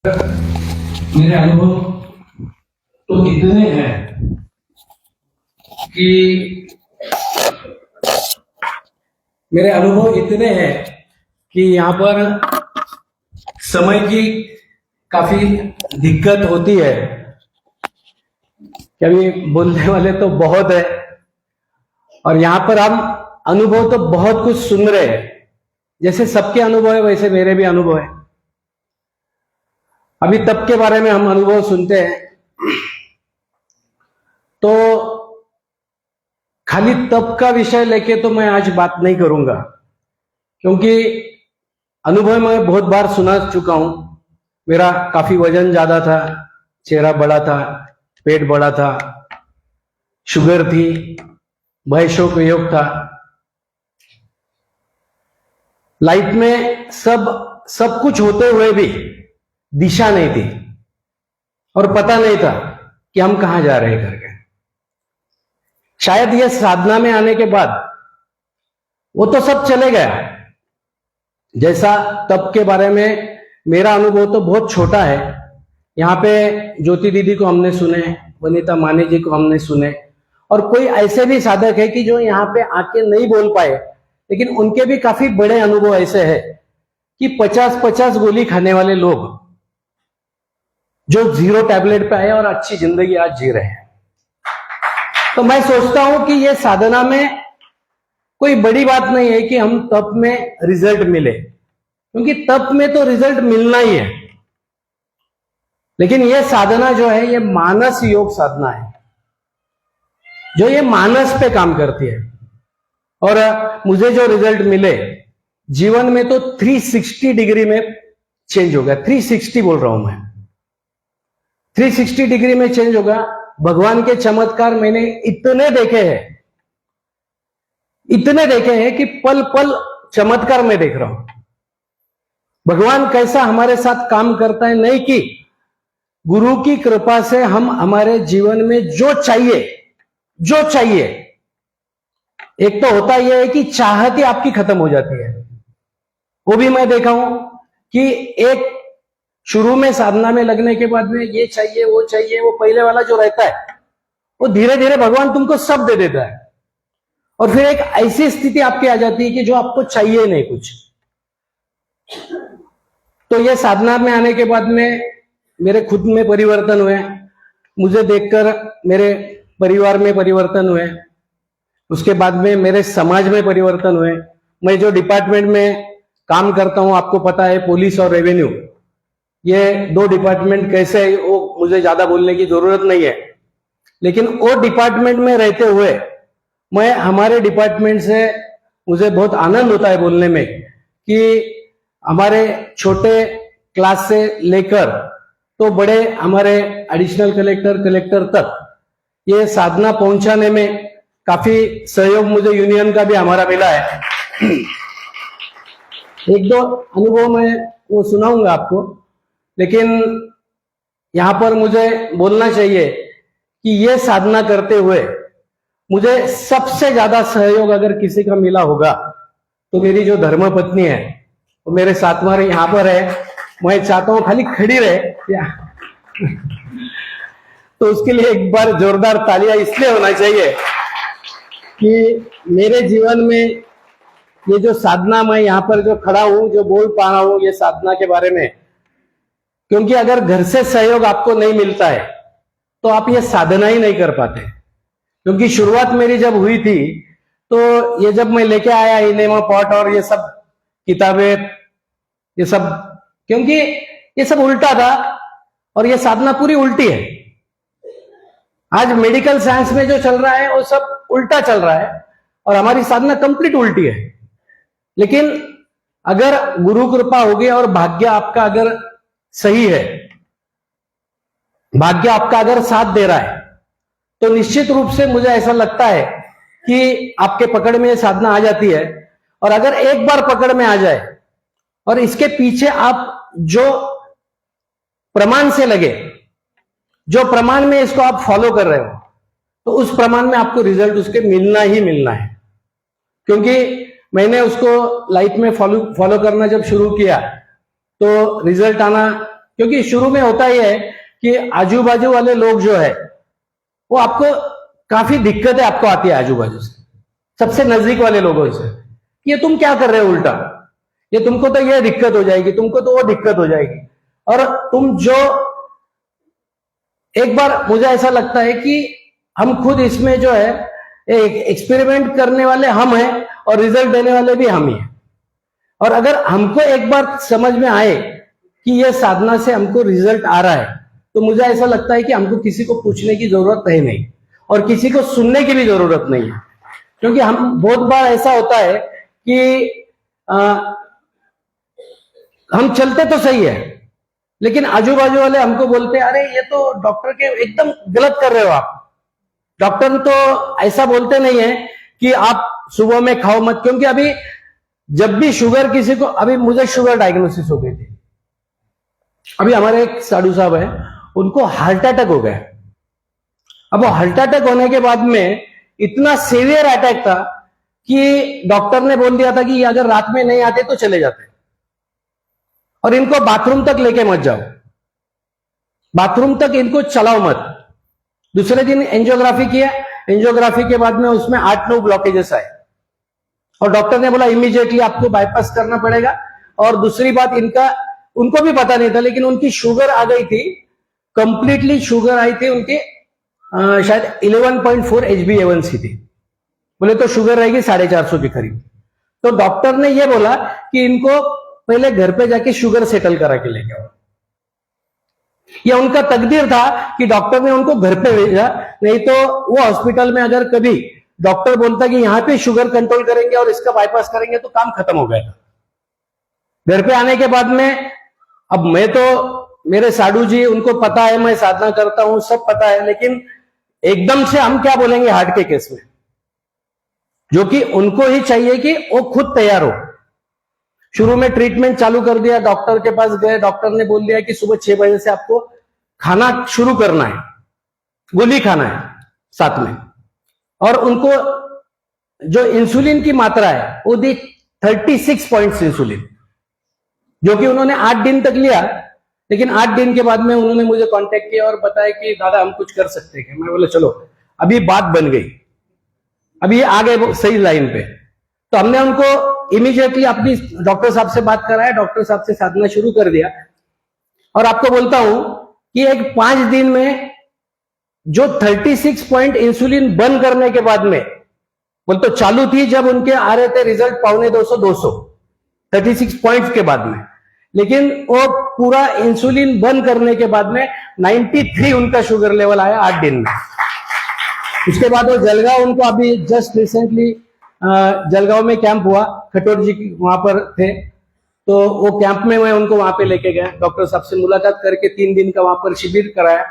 मेरे अनुभव तो इतने हैं कि यहाँ पर समय की काफी दिक्कत होती है। कभी बोलने वाले तो बहुत है और यहाँ पर हम अनुभव तो बहुत कुछ सुन रहे हैं। जैसे सबके अनुभव है वैसे मेरे भी अनुभव है। अभी तप के बारे में हम अनुभव सुनते हैं तो खाली तप का विषय लेके तो मैं आज बात नहीं करूंगा, क्योंकि अनुभव मैं बहुत बार सुना चुका हूं। मेरा काफी वजन ज्यादा था, चेहरा बड़ा था, पेट बड़ा था, शुगर थी, भय शोक वियोग था। लाइफ में सब कुछ होते हुए भी दिशा नहीं थी और पता नहीं था कि हम कहां जा रहे हैं करके। शायद यह साधना में आने के बाद वो तो सब चले गया। जैसा तप के बारे में मेरा अनुभव तो बहुत छोटा है। यहाँ पे ज्योति दीदी को हमने सुने, वनीता माने जी को हमने सुने, और कोई ऐसे भी साधक है कि जो यहाँ पे आके नहीं बोल पाए, लेकिन उनके भी काफी बड़े अनुभव ऐसे है कि 50-50 गोली खाने वाले लोग जो 0 टैबलेट पे आए और अच्छी जिंदगी आज जी रहे हैं। तो मैं सोचता हूं कि ये साधना में कोई बड़ी बात नहीं है कि हम तप में रिजल्ट मिले, क्योंकि तप में तो रिजल्ट मिलना ही है। लेकिन ये साधना जो है ये मानस योग साधना है, जो ये मानस पे काम करती है। और मुझे जो रिजल्ट मिले जीवन में तो 360 डिग्री में चेंज हो गया। 360 बोल रहा हूं मैं, 360 डिग्री में चेंज होगा। भगवान के चमत्कार मैंने इतने देखे हैं कि पल पल चमत्कार मैं देख रहा हूं। भगवान कैसा हमारे साथ काम करता है, नहीं कि गुरु की कृपा से हम हमारे जीवन में जो चाहिए एक तो होता यह है कि चाहत ही आपकी खत्म हो जाती है। वो भी मैं देखा हूं कि एक शुरू में साधना में लगने के बाद में ये चाहिए, वो पहले वाला जो रहता है वो धीरे धीरे भगवान तुमको सब दे देता है, और फिर एक ऐसी स्थिति आपकी आ जाती है कि जो आपको चाहिए नहीं कुछ। तो ये साधना में आने के बाद में मेरे खुद में परिवर्तन हुए, मुझे देखकर मेरे परिवार में परिवर्तन हुए, उसके बाद में मेरे समाज में परिवर्तन हुए। मैं जो डिपार्टमेंट में काम करता हूं, आपको पता है, पुलिस और रेवेन्यू, ये 2 डिपार्टमेंट कैसे है वो मुझे ज्यादा बोलने की जरूरत नहीं है। लेकिन वो डिपार्टमेंट में रहते हुए मैं हमारे डिपार्टमेंट से मुझे बहुत आनंद होता है बोलने में कि हमारे छोटे क्लास से लेकर तो बड़े हमारे एडिशनल कलेक्टर तक ये साधना पहुंचाने में काफी सहयोग मुझे यूनियन का भी हमारा मिला है। 1-2 अनुभव मैं वो सुनाऊंगा आपको, लेकिन यहां पर मुझे बोलना चाहिए कि ये साधना करते हुए मुझे सबसे ज्यादा सहयोग अगर किसी का मिला होगा तो मेरी जो धर्मपत्नी है वो मेरे साथ में यहां पर है। मैं चाहता हूं खाली खड़ी रहे तो उसके लिए एक बार जोरदार तालियां इसलिए होना चाहिए कि मेरे जीवन में ये जो साधना, मैं यहाँ पर जो खड़ा हूं, जो बोल पा रहा हूं ये साधना के बारे में, क्योंकि अगर घर से सहयोग आपको नहीं मिलता है तो आप ये साधना ही नहीं कर पाते। क्योंकि शुरुआत मेरी जब हुई थी तो ये जब मैं लेके आया इनेमा पॉट और ये सब किताबें, ये सब, क्योंकि ये सब उल्टा था और ये साधना पूरी उल्टी है। आज मेडिकल साइंस में जो चल रहा है वो सब उल्टा चल रहा है और हमारी साधना कंप्लीट उल्टी है। लेकिन अगर गुरु कृपा होगी और भाग्य आपका अगर सही है, भाग्य आपका अगर साथ दे रहा है, तो निश्चित रूप से मुझे ऐसा लगता है कि आपके पकड़ में साधना आ जाती है। और अगर एक बार पकड़ में आ जाए और इसके पीछे आप जो प्रमाण से लगे, जो प्रमाण में इसको आप फॉलो कर रहे हो, तो उस प्रमाण में आपको रिजल्ट उसके मिलना ही मिलना है। क्योंकि मैंने उसको लाइफ में फॉलो करना जब शुरू किया तो रिजल्ट आना क्योंकि शुरू में होता ही है कि आजू बाजू वाले लोग जो है वो आपको काफी दिक्कतें आपको आती है आजू बाजू से, सबसे नजदीक वाले लोगों से, कि ये तुम क्या कर रहे हो उल्टा, ये तुमको तो ये दिक्कत हो जाएगी, तुमको तो वो दिक्कत हो जाएगी। और तुम जो एक बार मुझे ऐसा लगता है कि हम खुद इसमें जो है एक्सपेरिमेंट करने वाले हम हैं और रिजल्ट देने वाले भी हम ही हैं। और अगर हमको एक बार समझ में आए कि ये साधना से हमको रिजल्ट आ रहा है, तो मुझे ऐसा लगता है कि हमको किसी को पूछने की जरूरत है नहीं और किसी को सुनने की भी जरूरत नहीं है। क्योंकि हम बहुत बार ऐसा होता है कि हम चलते तो सही है, लेकिन आजू बाजू वाले हमको बोलते हैं अरे ये तो डॉक्टर के एकदम गलत कर रहे हो आप, डॉक्टर तो ऐसा बोलते नहीं है कि आप सुबह में खाओ मत। क्योंकि अभी जब भी शुगर किसी को, अभी मुझे शुगर डायग्नोसिस हो गई थी, अभी हमारे एक साधु साहब है, उनको हार्ट अटैक हो गया। अब वो हार्ट अटैक होने के बाद में इतना सीवियर अटैक था कि डॉक्टर ने बोल दिया था कि अगर रात में नहीं आते तो चले जाते, और इनको बाथरूम तक लेके मत जाओ, बाथरूम तक इनको चलाओ मत। दूसरे दिन एंजियोग्राफी किया, एंजियोग्राफी के बाद में उसमें 8-9 ब्लॉकेजेस आए और डॉक्टर ने बोला इमीडिएटली आपको बाईपास करना पड़ेगा। और दूसरी बात, इनका उनको भी पता नहीं था, लेकिन उनकी शुगर आ गई थी, कंप्लीटली शुगर आई थी उनके, शायद 11.4 HbA1c थी। बोले तो शुगर रहेगी 450 के करीब। तो डॉक्टर ने ये बोला कि इनको पहले घर पे जाके शुगर सेटल करा के लेके आओ। यह उनका तकदीर था कि डॉक्टर ने उनको घर पे भेजा, नहीं तो वो हॉस्पिटल में अगर कभी डॉक्टर बोलता कि यहां पे शुगर कंट्रोल करेंगे और इसका बाईपास करेंगे तो काम खत्म हो गया। घर पे आने के बाद में, अब मैं तो, मेरे साधु जी उनको पता है मैं साधना करता हूं, सब पता है, लेकिन एकदम से हम क्या बोलेंगे हार्ट के केस में, जो कि उनको ही चाहिए कि वो खुद तैयार हो। शुरू में ट्रीटमेंट चालू कर दिया, डॉक्टर के पास गए, डॉक्टर ने बोल दिया कि सुबह 6 बजे से आपको खाना शुरू करना है, गोली खाना है साथ में, और उनको जो इंसुलिन की मात्रा है वो दी 36 पॉइंट्स इंसुलिन, जो कि उन्होंने 8 दिन तक लिया। लेकिन 8 दिन के बाद में उन्होंने मुझे कांटेक्ट किया और बताया कि दादा हम कुछ कर सकते हैं। मैं बोला चलो, अभी बात बन गई, अभी ये आ गए सही लाइन पे। तो हमने उनको इमीडिएटली अपनी डॉक्टर साहब से बात कराया, डॉक्टर साहब से साधना शुरू कर दिया। और आपको बोलता हूं कि एक 5 दिन में जो 36 पॉइंट इंसुलिन बंद करने के बाद में, बोल तो चालू थी जब उनके आ रहे थे रिजल्ट 250-200 36 पॉइंट्स के बाद में, लेकिन वो पूरा इंसुलिन बंद करने के बाद में 93 उनका शुगर लेवल आया 8 दिन में। उसके बाद वो जलगांव, उनको अभी जस्ट रिसेंटली जलगांव में कैंप हुआ, खटोर जी वहां पर थे, तो वो कैंप में मैं उनको वहां पे लेके गया, डॉक्टर साहब से मुलाकात करके 3 दिन का वहां पर शिविर कराया।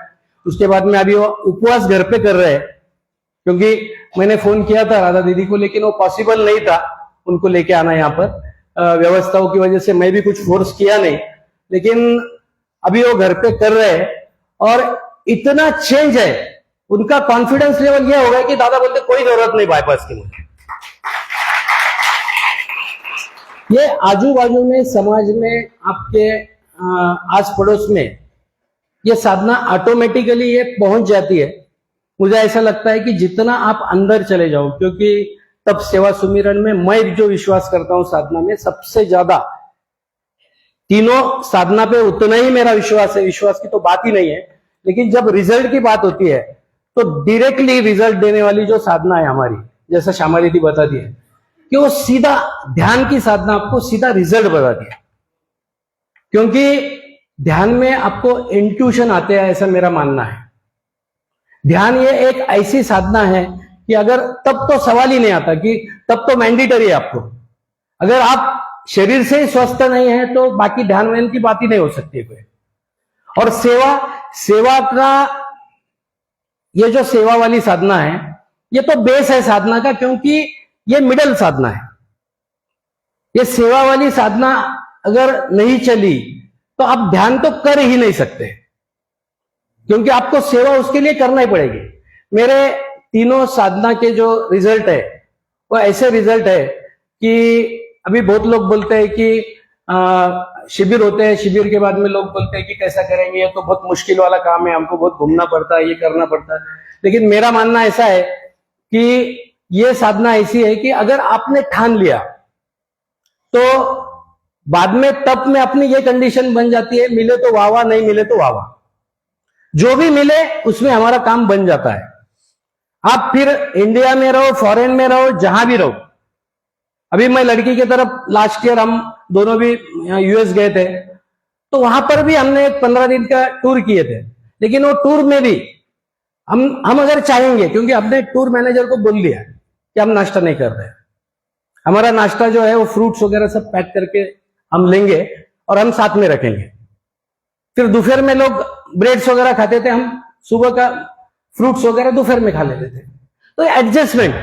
उसके बाद में अभी वो उपवास घर पे कर रहे हैं, क्योंकि मैंने फोन किया था राधा दीदी को, लेकिन वो पॉसिबल नहीं था उनको लेके आना यहाँ पर, व्यवस्थाओं की वजह से मैं भी कुछ फोर्स किया नहीं, लेकिन अभी वो घर पे कर रहे हैं। और इतना चेंज है, उनका कॉन्फिडेंस लेवल ये हो गया कि दादा बोलते कोई जरूरत नहीं बाईपास की मुझे। ये आजू बाजू में, समाज में, आपके आस पड़ोस में ये साधना ऑटोमेटिकली ये पहुंच जाती है। मुझे ऐसा लगता है कि जितना आप अंदर चले जाओ, क्योंकि तब सेवा सुमिरन में मैं जो विश्वास करता हूं साधना में, सबसे ज्यादा तीनों साधना पे उतना ही मेरा विश्वास है, विश्वास की तो बात ही नहीं है, लेकिन जब रिजल्ट की बात होती है तो डायरेक्टली रिजल्ट देने वाली जो साधना है हमारी, जैसा श्यामा दीदी बताती है कि वो सीधा ध्यान की साधना आपको सीधा रिजल्ट बताती है। क्योंकि ध्यान में आपको इंट्यूशन आते हैं, ऐसा मेरा मानना है। ध्यान ये एक ऐसी साधना है कि अगर, तब तो सवाल ही नहीं आता कि, तब तो मैंडेटरी है आपको, अगर आप शरीर से ही स्वस्थ नहीं है तो बाकी ध्यान व्यान की बात ही नहीं हो सकती है कोई। और सेवा का, ये जो सेवा वाली साधना है, ये तो बेस है साधना का, क्योंकि ये मिडल साधना है। ये सेवा वाली साधना अगर नहीं चली तो आप ध्यान तो कर ही नहीं सकते, क्योंकि आपको सेवा उसके लिए करना ही पड़ेगी। मेरे तीनों साधना के जो रिजल्ट है वो ऐसे रिजल्ट है कि अभी बहुत लोग बोलते हैं कि शिविर होते हैं, शिविर के बाद में लोग बोलते हैं कि कैसा करेंगे, ये तो बहुत मुश्किल वाला काम है, हमको बहुत घूमना पड़ता है, ये करना पड़ता है। लेकिन मेरा मानना ऐसा है कि ये साधना ऐसी है कि अगर आपने ठान लिया तो बाद में तप में अपनी ये कंडीशन बन जाती है, मिले तो वाह वाह, नहीं मिले तो वाह वाह, जो भी मिले उसमें हमारा काम बन जाता है। आप फिर इंडिया में रहो, फॉरेन में रहो, जहां भी रहो। अभी मैं लड़की की तरफ लास्ट ईयर हम दोनों भी यूएस गए थे, तो वहां पर भी हमने 15 दिन का टूर किए थे। लेकिन वो टूर में भी हम अगर चाहेंगे, क्योंकि हमने टूर मैनेजर को बोल दिया कि हम नाश्ता नहीं कर रहे, हमारा नाश्ता जो है वो फ्रूट्स वगैरह सब पैक करके हम लेंगे और हम साथ में रखेंगे। फिर दोपहर में लोग ब्रेड्स वगैरह खाते थे, हम सुबह का फ्रूट्स वगैरह दोपहर में खा लेते थे। तो एडजस्टमेंट,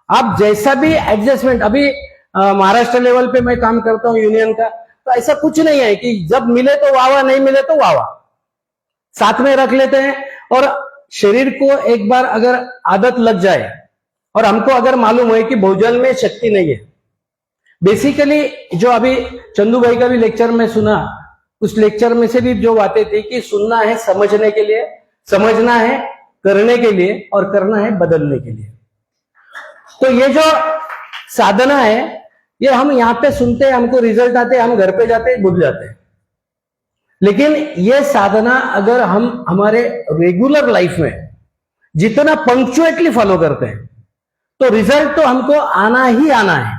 आप जैसा भी एडजस्टमेंट, अभी महाराष्ट्र लेवल पे मैं काम करता हूं यूनियन का, तो ऐसा कुछ नहीं है कि जब मिले तो वाह वाह, नहीं मिले तो वाह वाह, साथ में रख लेते हैं। और शरीर को एक बार अगर आदत लग जाए और हमको अगर मालूम है कि भोजन में शक्ति नहीं है, बेसिकली जो अभी चंदू भाई का भी लेक्चर में सुना, उस लेक्चर में से भी जो बातें थी कि सुनना है समझने के लिए, समझना है करने के लिए, और करना है बदलने के लिए। तो ये जो साधना है, ये हम यहां पे सुनते हैं, हमको रिजल्ट आते हैं, हम घर पे जाते हैं भूल जाते हैं। लेकिन ये साधना अगर हम हमारे रेगुलर लाइफ में जितना पंक्चुएटली फॉलो करते हैं, तो रिजल्ट तो हमको आना ही आना है।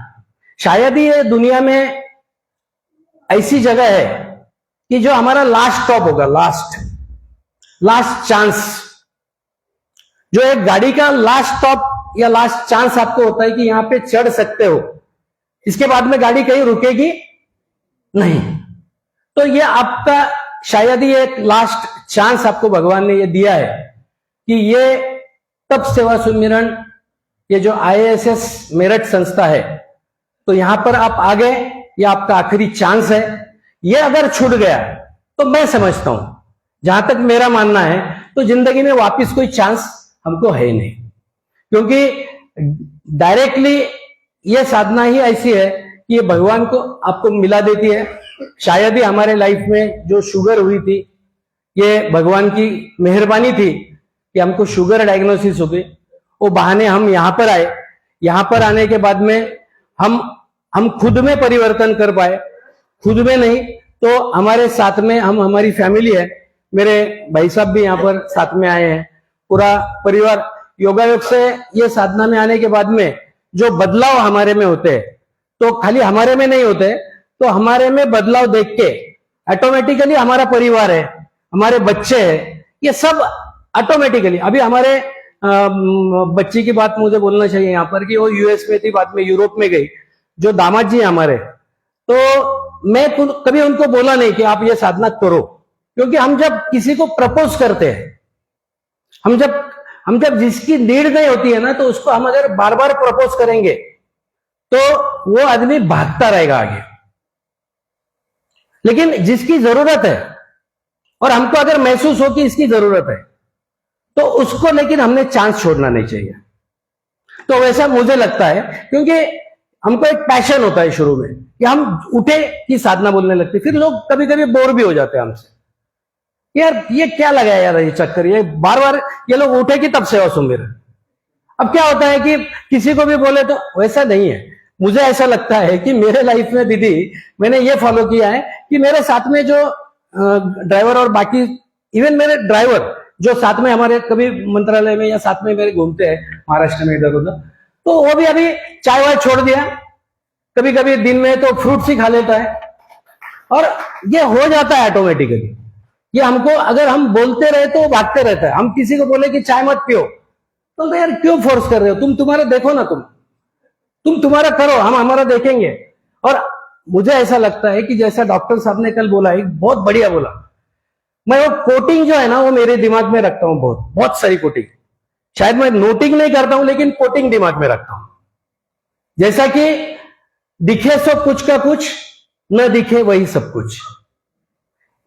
शायद ही ये दुनिया में ऐसी जगह है कि जो हमारा लास्ट स्टॉप होगा, लास्ट चांस। जो एक गाड़ी का लास्ट स्टॉप या लास्ट चांस आपको होता है कि यहां पे चढ़ सकते हो, इसके बाद में गाड़ी कहीं रुकेगी नहीं। तो ये आपका शायद ही एक लास्ट चांस आपको भगवान ने ये दिया है कि ये तप सेवा सुमिरन, ये जो IASS मेरठ संस्था है, तो यहां पर आप आ गए, ये आपका आखिरी चांस है। ये अगर छूट गया तो मैं समझता हूं, जहां तक मेरा मानना है, तो जिंदगी में वापस कोई चांस हमको है नहीं। क्योंकि डायरेक्टली ये साधना ही ऐसी है कि ये भगवान को आपको मिला देती है। शायद ही हमारे लाइफ में जो शुगर हुई थी, ये भगवान की मेहरबानी थी कि हमको शुगर डायग्नोसिस हो गई। वो बहाने हम यहां पर आए, यहां पर आने के बाद में हम खुद में परिवर्तन कर पाए। खुद में नहीं तो हमारे साथ में हमारी फैमिली है, मेरे भाई साहब भी यहाँ पर साथ में आए हैं, पूरा परिवार। योगायोग से ये साधना में आने के बाद में जो बदलाव हमारे में होते हैं, तो खाली हमारे में नहीं होते, तो हमारे में बदलाव देख के ऑटोमेटिकली हमारा परिवार है, हमारे बच्चे हैं, ये सब ऑटोमेटिकली। अभी हमारे बच्ची की बात मुझे बोलना चाहिए यहाँ पर कि वो यूएस में थी, बाद में यूरोप में गई। जो दामाद जी हमारे, तो मैं कभी उनको बोला नहीं कि आप ये साधना करो, क्योंकि हम जब किसी को प्रपोज करते हैं, हम जब जिसकी नीड नहीं होती है ना, तो उसको हम अगर बार बार प्रपोज करेंगे तो वो आदमी भागता रहेगा आगे। लेकिन जिसकी जरूरत है और हमको अगर महसूस हो कि इसकी जरूरत है, तो उसको लेकिन हमने चांस छोड़ना नहीं चाहिए। तो वैसा मुझे लगता है, क्योंकि हमको एक पैशन होता है शुरू में कि हम उठे कि साधना बोलने लगते, फिर लोग कभी कभी बोर भी हो जाते हैं हमसे, यार ये क्या लगा यार, ये चक्कर, ये बार बार ये लोग उठे कि तब सेवा सुमिर। अब क्या होता है कि किसी को भी बोले, तो वैसा नहीं है। मुझे ऐसा लगता है कि मेरे लाइफ में दीदी, मैंने ये फॉलो किया है कि मेरे साथ में जो ड्राइवर और बाकी इवन मेरे ड्राइवर जो साथ में हमारे कभी मंत्रालय में या साथ में मेरे घूमते हैं महाराष्ट्र में इधर उधर, तो वो भी अभी चाय वाय छोड़ दिया, कभी कभी दिन में तो फ्रूट्स ही खा लेता है, और ये हो जाता है ऑटोमेटिकली। ये हमको अगर हम बोलते रहे तो भागते रहता है। हम किसी को बोले कि चाय मत पियो, तो यार क्यों फोर्स कर रहे हो, तुम तुम्हारा देखो ना, तुम तुम्हारा करो, हम हमारा देखेंगे। और मुझे ऐसा लगता है कि जैसा डॉक्टर साहब ने कल बोला, एक बहुत बढ़िया बोला, मैं वो कोटिंग जो है ना, वो मेरे दिमाग में रखता हूं, बहुत सारी कोटिंग। शायद मैं नोटिंग नहीं करता हूं, लेकिन कोटिंग दिमाग में रखता हूं। जैसा कि दिखे सो कुछ का कुछ, न दिखे वही सब कुछ।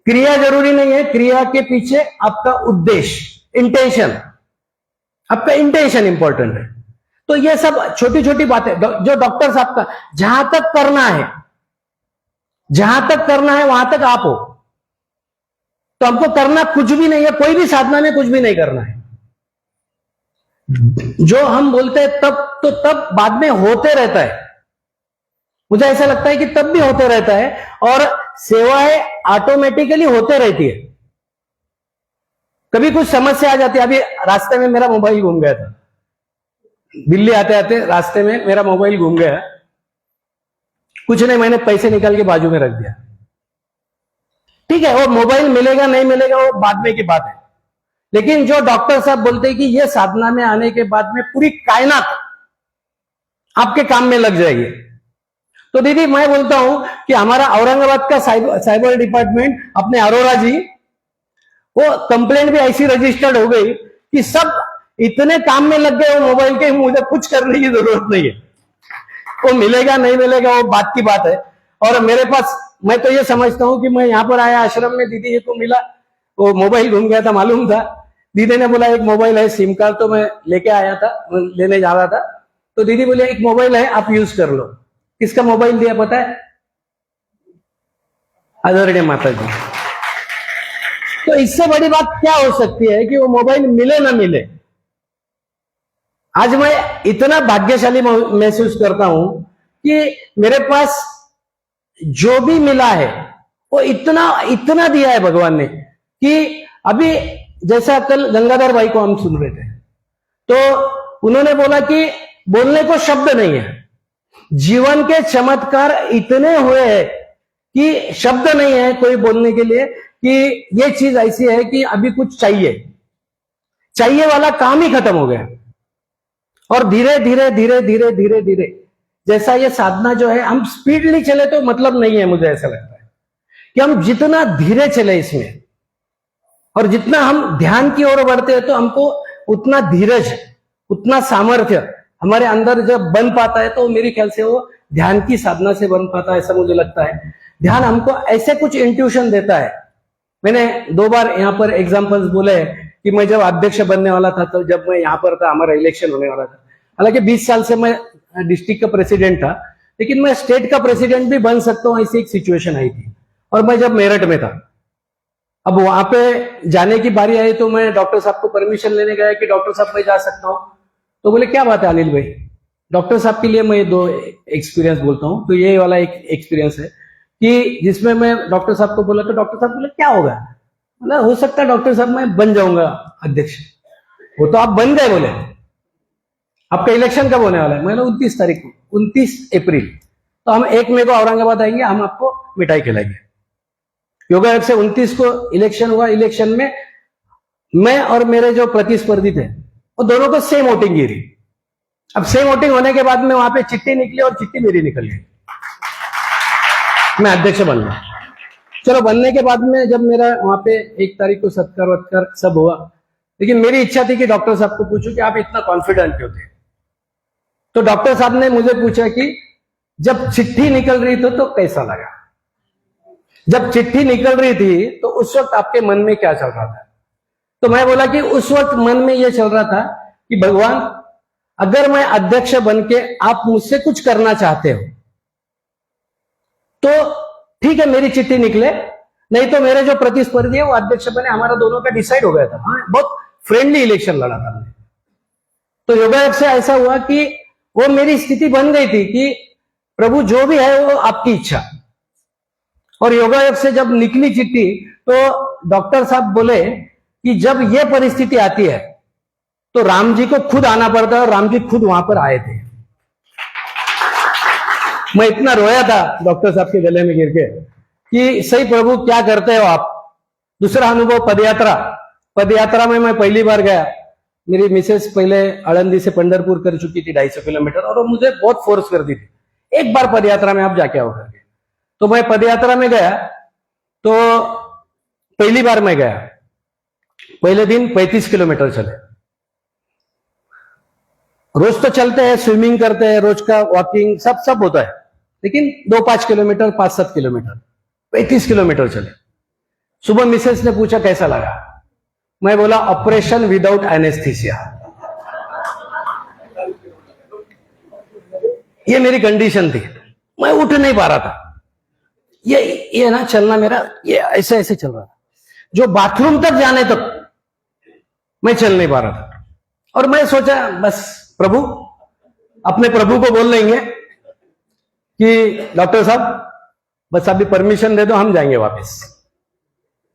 क्रिया जरूरी नहीं है, क्रिया के पीछे आपका उद्देश्य, इंटेंशन, आपका इंटेंशन इंपॉर्टेंट है। तो ये सब छोटी छोटी बातें जो डॉक्टर साहब का जहां तक करना है, जहां तक करना है वहां तक आप हो। तो हमको करना कुछ भी नहीं है, कोई भी साधना में कुछ भी नहीं करना है। जो हम बोलते हैं तब, तो तब बाद में होते रहता है। मुझे ऐसा लगता है कि तब भी होते रहता है, और सेवाएं ऑटोमेटिकली होते रहती है। कभी कुछ समस्या आ जाती है। अभी रास्ते में मेरा मोबाइल घूम गया था, दिल्ली आते आते रास्ते में मेरा मोबाइल घूम गया। कुछ नहीं, मैंने पैसे निकाल के बाजू में रख दिया। ठीक है, वो मोबाइल मिलेगा नहीं मिलेगा वो बाद में की बात है। लेकिन जो डॉक्टर साहब बोलते हैं कि ये साधना में आने के बाद में पूरी कायनात आपके काम में लग जाएगी। तो दीदी मैं बोलता हूं कि हमारा औरंगाबाद का साइबर डिपार्टमेंट, अपने अरोरा जी, वो कंप्लेंट भी ऐसी रजिस्टर्ड हो गई कि सब इतने काम में लग गए वो मोबाइल के, मुझे कुछ करने की जरूरत नहीं है। वो मिलेगा नहीं मिलेगा वो बात की बात है। और मेरे पास, मैं तो ये समझता हूं कि मैं यहां पर आया आश्रम में, दीदी ये को मिला, वो मोबाइल घूम गया था, मालूम था। दीदी ने बोला एक मोबाइल है, सिम कार्ड तो मैं लेके आया था, मैं लेने जा रहा था, तो दीदी बोले एक मोबाइल है आप यूज कर लो। किसका मोबाइल दिया पता है? आदरणीय माता जी। तो इससे बड़ी बात क्या हो सकती है कि वो मोबाइल मिले ना मिले। आज मैं इतना भाग्यशाली महसूस करता हूं कि मेरे पास जो भी मिला है वो इतना इतना दिया है भगवान ने, कि अभी जैसा कल गंगाधर भाई को हम सुन रहे थे, तो उन्होंने बोला कि बोलने को शब्द नहीं है। जीवन के चमत्कार इतने हुए हैं कि शब्द नहीं है कोई बोलने के लिए कि ये चीज ऐसी है कि अभी कुछ चाहिए वाला काम ही खत्म हो गया। और धीरे धीरे धीरे धीरे धीरे धीरे जैसा ये साधना जो है, हम स्पीडली चले तो मतलब नहीं है। मुझे ऐसा लगता है कि हम जितना धीरे चले इसमें, और जितना हम ध्यान की ओर बढ़ते हैं, तो हमको उतना धीरज, उतना सामर्थ्य हमारे अंदर जब बन पाता है, तो मेरे ख्याल से वो ध्यान की साधना से बन पाता है, ऐसा मुझे लगता है। ध्यान हमको ऐसे कुछ इंट्यूशन देता है। मैंने 2 बार यहाँ पर एग्जाम्पल्स बोले कि मैं जब अध्यक्ष बनने वाला था, तो जब मैं यहाँ पर था, हमारा इलेक्शन होने वाला था। हालांकि 20 साल से मैं डिस्ट्रिक्ट का प्रेसिडेंट था, लेकिन मैं स्टेट का प्रेसिडेंट भी बन सकता हूं, ऐसी एक सिचुएशन आई थी। और मैं जब मेरठ में था, अब वहां पे जाने की बारी आई, तो मैं डॉक्टर साहब को परमिशन लेने गया कि डॉक्टर साहब मैं जा सकता हूं। तो बोले क्या बात है अनिल भाई। डॉक्टर साहब के लिए मैं 2 एक्सपीरियंस बोलता हूं। तो ये वाला एक एक्सपीरियंस है कि जिसमें मैं डॉक्टर साहब को बोला, तो डॉक्टर साहब बोले क्या होगा? बोला हो सकता है डॉक्टर साहब मैं बन जाऊंगा अध्यक्ष। वो तो आप बन गए। बोले आपका इलेक्शन कब होने वाला है? मैंने 29 तारीख को, 29 अप्रैल। तो हम 1 मई को औरंगाबाद आएंगे, हम आपको मिठाई खिलाएंगे। योगा से 29 को इलेक्शन हुआ। इलेक्शन में मैं और मेरे जो प्रतिस्पर्धी थे, वो दोनों को सेम वोटिंग गिरी। अब सेम वोटिंग होने के बाद में वहां पे चिट्ठी निकली, और चिट्ठी मेरी निकल गई, मैं अध्यक्ष बन गया। चलो बनने के बाद में जब मेरा वहां पे 1 तारीख को सत्कार वत्कार सब हुआ, लेकिन मेरी इच्छा थी कि डॉक्टर साहब को पूछूं कि आप इतना कॉन्फिडेंट क्यों थे। तो डॉक्टर साहब ने मुझे पूछा कि जब चिट्ठी निकल रही थी तो कैसा लगा? जब चिट्ठी निकल रही थी तो उस वक्त आपके मन में क्या चल रहा था? तो मैं बोला कि उस वक्त मन में यह चल रहा था कि भगवान, अगर मैं अध्यक्ष बन के आप मुझसे कुछ करना चाहते हो तो ठीक है, मेरी चिट्ठी निकले, नहीं तो मेरे जो प्रतिस्पर्धी है वो अध्यक्ष बने। हमारा दोनों का डिसाइड हो गया था। हाँ, बहुत फ्रेंडली इलेक्शन लड़ा था हमने। तो योगायोग से ऐसा हुआ कि वो मेरी स्थिति बन गई थी कि प्रभु जो भी है वो आपकी इच्छा। और योगायोग से जब निकली चिट्ठी, तो डॉक्टर साहब बोले कि जब ये परिस्थिति आती है तो राम जी को खुद आना पड़ता है, और राम जी खुद वहां पर आए थे। मैं इतना रोया था डॉक्टर साहब के गले में गिर के कि सही प्रभु क्या करते हो आप। दूसरा अनुभव पदयात्रा में मैं पहली बार गया। मेरी मिसेस पहले आळंदी से पंढरपुर कर चुकी थी 250 किलोमीटर, और वो मुझे बहुत फोर्स करती थी, एक बार पदयात्रा में आप जाके आओ करके। तो मैं पदयात्रा में गया, तो पहली बार मैं गया, पहले दिन 35 किलोमीटर चले। रोज तो चलते हैं, स्विमिंग करते हैं, रोज का वॉकिंग सब होता है, लेकिन 2-5 किलोमीटर 5-7 किलोमीटर 35 किलोमीटर चले। सुबह मिसेस ने पूछा कैसा लगा? मैं बोला ऑपरेशन विदाउट एनेस्थीसिया। ये मेरी कंडीशन थी, मैं उठ नहीं पा रहा था। ये ना चलना मेरा ये ऐसे ऐसे चल रहा था, जो बाथरूम तक जाने तक मैं चल नहीं पा रहा था। और मैं सोचा बस प्रभु, अपने प्रभु को बोल लेंगे कि डॉक्टर साहब बस अभी परमिशन दे दो, हम जाएंगे वापस।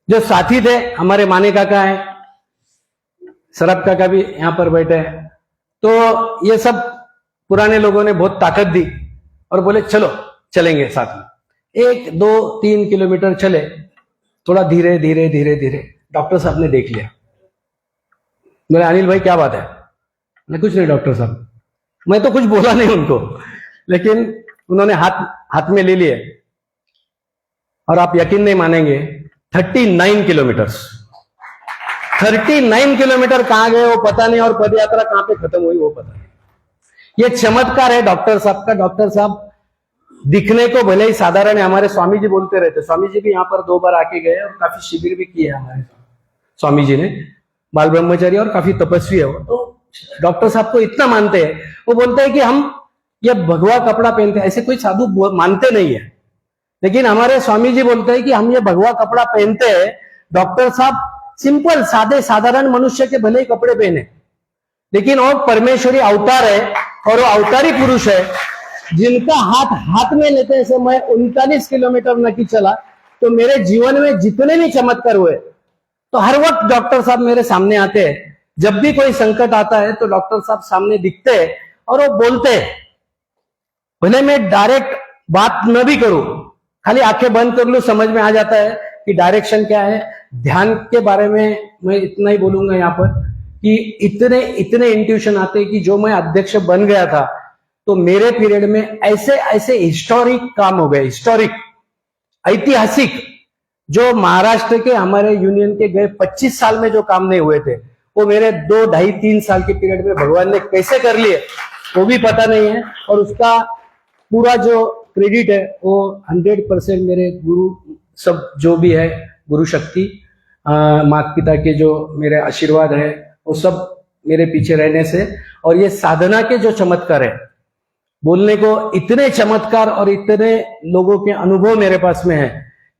जो साथी थे हमारे माने काका है, सरब काका भी यहां पर बैठे हैं, तो ये सब पुराने लोगों ने बहुत ताकत दी और बोले चलो चलेंगे साथ में। 1, 2, 3 किलोमीटर चले, थोड़ा धीरे धीरे धीरे धीरे। डॉक्टर साहब ने देख लिया, बोले अनिल भाई क्या बात है? मैं कुछ नहीं डॉक्टर साहब। मैं तो कुछ बोला नहीं उनको, लेकिन उन्होंने हाथ में ले लिए और आप यकीन नहीं मानेंगे 39 किलोमीटर 39 किलोमीटर कहां गए वो पता नहीं, और पदयात्रा कहां पे खत्म हुई वो पता नहीं। ये चमत्कार है डॉक्टर साहब का। डॉक्टर साहब दिखने को भले ही साधारण है, हमारे स्वामी जी बोलते रहते। स्वामी जी भी यहाँ पर 2 बार आके गए और काफी शिविर भी किए हमारे स्वामी जी ने, बाल ब्रह्मचारी, और काफी तपस्वी है वो। तो डॉक्टर साहब को इतना मानते हैं, वो बोलते हैं कि हम ये भगवा कपड़ा पहनते हैं। ऐसे कोई साधु मानते नहीं है, लेकिन हमारे स्वामी जी बोलते हैं कि हम ये भगवा कपड़ा पहनते हैं। डॉक्टर साहब सिंपल सादे साधारण मनुष्य के भले ही कपड़े पहने, लेकिन वो परमेश्वरी अवतार है और वो अवतारी पुरुष है, जिनका हाथ में लेते हैं। मैं 39 किलोमीटर न की चला, तो मेरे जीवन में जितने भी चमत्कार हुए, तो हर वक्त डॉक्टर साहब मेरे सामने आते हैं। जब भी कोई संकट आता है तो डॉक्टर साहब सामने दिखते हैं और वो बोलते हैं। भले मैं डायरेक्ट बात न भी करूं, खाली आंखें बंद कर लूं, समझ में आ जाता है कि डायरेक्शन क्या है। ध्यान के बारे में मैं इतना ही बोलूंगा यहाँ पर कि इतने इंट्यूशन आते हैं कि जो मैं अध्यक्ष बन गया था, तो मेरे पीरियड में ऐसे ऐसे हिस्टोरिक काम हो गए, हिस्टोरिक ऐतिहासिक, जो महाराष्ट्र के हमारे यूनियन के गए 25 साल में जो काम नहीं हुए थे, वो मेरे 2, 2.5, 3 साल के पीरियड में भगवान ने कैसे कर लिए वो भी पता नहीं है। और उसका पूरा जो क्रेडिट है वो 100% मेरे गुरु सब जो भी है, गुरु शक्ति, माता पिता के जो मेरे आशीर्वाद है, वो सब मेरे पीछे रहने से। और ये साधना के जो चमत्कार है, बोलने को इतने चमत्कार और इतने लोगों के अनुभव मेरे पास में है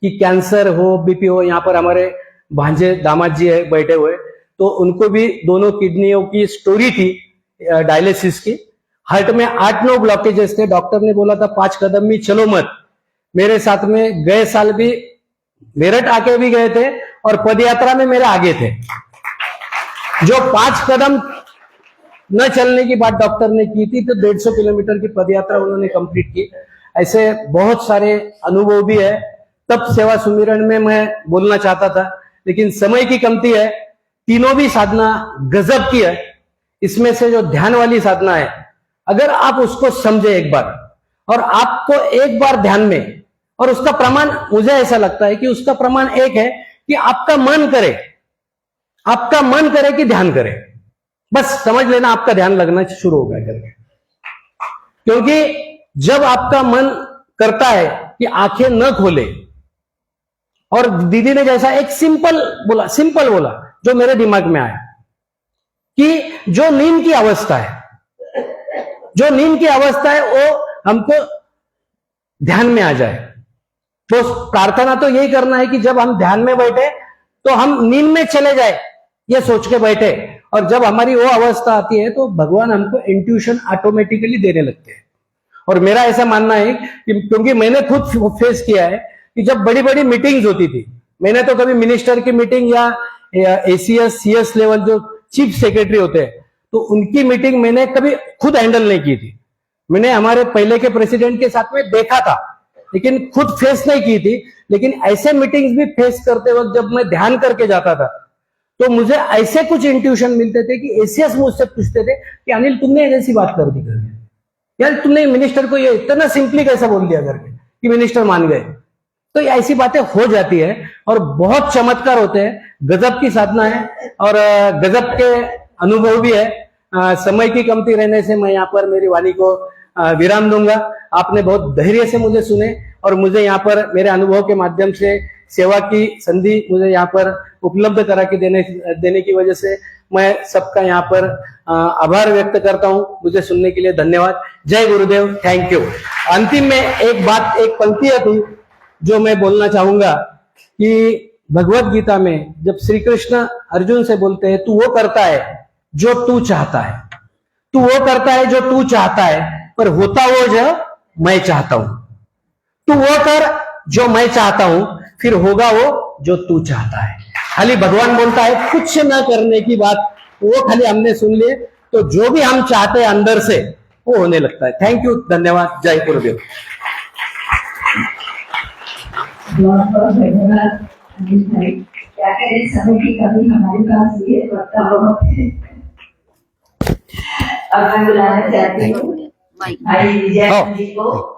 कि कैंसर हो, बीपी हो। यहाँ पर हमारे भांजे दामाद जी है बैठे हुए, तो उनको भी दोनों किडनियों की स्टोरी थी डायलिसिस की। हार्ट में 8-9 ब्लॉकेजेस थे। डॉक्टर ने बोला था 5 कदम भी चलो मत। मेरे साथ में गए साल भी मेरठ आके भी गए थे और पदयात्रा में मेरे आगे थे। जो 5 कदम न चलने की बात डॉक्टर ने की थी, तो 150 किलोमीटर की पदयात्रा उन्होंने कंप्लीट की। ऐसे बहुत सारे अनुभव भी है। तब सेवा सुमिरन में मैं बोलना चाहता था, लेकिन समय की कमती है। तीनों भी साधना गजब की है। इसमें से जो ध्यान वाली साधना है, अगर आप उसको समझे एक बार, और आपको एक बार ध्यान में, और उसका प्रमाण मुझे ऐसा लगता है कि उसका प्रमाण एक है कि आपका मन करे कि ध्यान करे, बस समझ लेना आपका ध्यान लगना शुरू होगा करके। क्योंकि जब आपका मन करता है कि आंखें न खोले, और दीदी ने जैसा एक सिंपल बोला जो मेरे दिमाग में आया कि जो नींद की अवस्था है वो हमको ध्यान में आ जाए। तो प्रार्थना तो यही करना है कि जब हम ध्यान में बैठे तो हम नींद में चले जाए, ये सोच के बैठे। और जब हमारी वो अवस्था आती है तो भगवान हमको इंट्यूशन ऑटोमेटिकली देने लगते हैं। और मेरा ऐसा मानना है कि क्योंकि मैंने खुद फेस किया है कि जब बड़ी बड़ी मीटिंग्स होती थी, मैंने तो कभी मिनिस्टर की मीटिंग या एसीएस सीएस लेवल जो चीफ सेक्रेटरी होते हैं, तो उनकी मीटिंग मैंने कभी खुद हैंडल नहीं की थी। मैंने हमारे पहले के प्रेसिडेंट के साथ में देखा था, लेकिन खुद फेस नहीं की थी। लेकिन ऐसे मीटिंग्स भी फेस करते वक्त जब मैं ध्यान करके जाता था, तो मुझे ऐसे कुछ इंट्यूशन मिलते थे कि एसीएस मुझसे पूछते थे कि अनिल तुमने ऐसी बात कर दी करके, यार तुमने मिनिस्टर को ये इतना सिंपली कैसा बोल दिया करके कि मिनिस्टर मान गए। तो ऐसी बातें हो जाती है और बहुत चमत्कार होते हैं। गजब की साधना है और गजब के अनुभव भी है। समय की कमती रहने से मैं यहाँ पर मेरी वाणी को विराम दूंगा। आपने बहुत धैर्य से मुझे सुने और मुझे यहाँ पर मेरे अनुभव के माध्यम से सेवा की संधि मुझे यहाँ पर उपलब्ध करा के देने की वजह से मैं सबका यहाँ पर आभार व्यक्त करता हूँ। मुझे सुनने के लिए धन्यवाद। जय गुरुदेव, थैंक यू। अंतिम में एक पंक्ति थी जो मैं बोलना चाहूंगा कि भगवत गीता में जब श्री कृष्ण अर्जुन से बोलते हैं, तू वो करता है जो तू चाहता है, तू वो करता है जो तू चाहता है, पर होता वो जो मैं चाहता हूं। तू वो कर जो मैं चाहता हूं, फिर होगा वो जो तू चाहता है। खाली भगवान बोलता है कुछ न करने की बात, वो खाली हमने सुन लिए तो जो भी हम चाहते हैं अंदर से वो होने लगता है। थैंक यू, धन्यवाद, जय गुरुदेव। बहुत बहुत धन्यवाद अनिल भाई। क्या करें, समय की कमी हमारे पास ये वक्ता बहुत है। अब मैं बुलाना चाहती हूँ भाई विजय जी को।